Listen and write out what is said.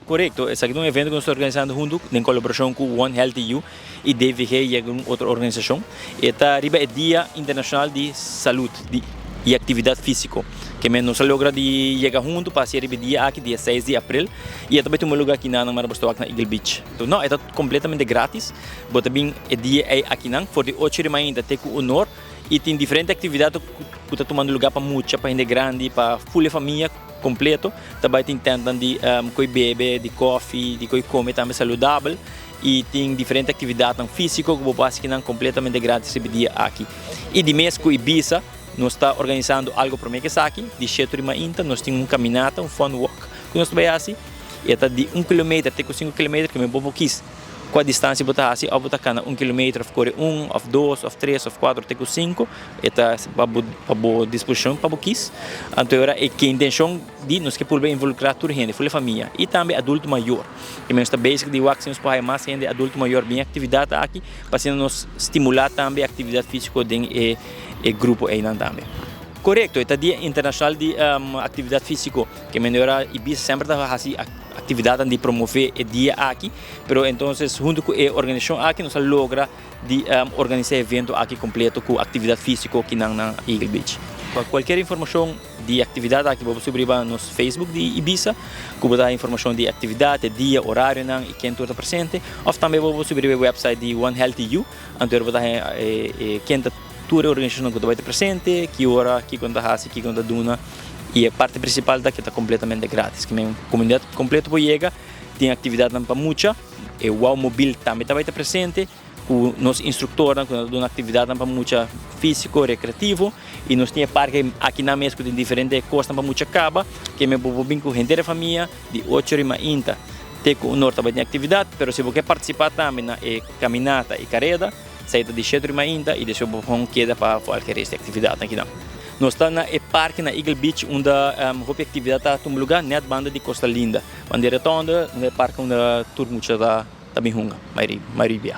Correto, esse aqui é um evento que nós estamos organizando junto, em colaboração com One Healthy You e DVG e outra organização. Está arriba é Dia Internacional de Saúde e Atividade Física, que nós logra de chegar junto para ser dia aqui, dia 6 de abril, e também tem um lugar aqui na Marabastowak, na Eagle Beach. Então, não, é completamente grátis, mas também é dia aqui não, for de 8 de manhã, tem o honor, e tem diferentes atividades que está tomando lugar para muita, para gente grande, para full família, completo. Também tem tentam de coi bebe, de coffee, de coi come também saudável, e tem diferentes atividades físicas que você que não completamente grátis esse dia aqui. E de mês com Ibiza nós está organizando algo para mim que aqui, de 7 de manhã, nós temos uma caminhada, um fun walk, que nós vai assim, e está de 1 km até 5 km, que me vou quis. Com a distância botar assim, ou botar cana 1 km, corre 1, ou 2, ou 3, ou 4, até 5, está para boa disposição para quis. Então agora é que a intenção de nós que poder involucrar toda a gente, toda a família e também adulto maior. E mesmo está basic de wax nos para mais gente adulto maior bem atividade aqui, para nos estimular também a atividade física dentro do grupo aí também. Correto, é o Dia Internacional de Atividade Física, que melhora e Ibiza sempre está fazendo atividade de promover o dia aqui, mas então junto com a organização aqui nós logra de organizar evento aqui completo com atividade física aqui na Eagle Beach. Qualquer informação de atividade aqui você subir no Facebook de Ibiza, que dá informação de atividade, dia, horário e quem está presente, ou também você subir o website de One Healthy You, onde você vai quem está toda a organização que vai presente, que hora, que quando hace, que quando duna, e a parte principal daqui está completamente grátis, que a comunidade completa por chega, tem atividade para muita, e o Wow Mobile também vai presente, com nos instrutores, que dão atividade para muita físico, recreativo, e nós temos parque aqui na mesa que tem diferentes coisas para muita caba, que me vou vir com gente da família, de 8 de manhã, tem o norte também tem atividade, mas se você quer participar também na caminhada e carreira, saída de 7 de manhã e deixa o queda para qualquer atividade aqui não. Nós estamos no parque na Eagle Beach, onde a atividade está em um lugar na banda de Costa Linda. Bandeira tonda, no parque onde turma está bem hunga, Maribia.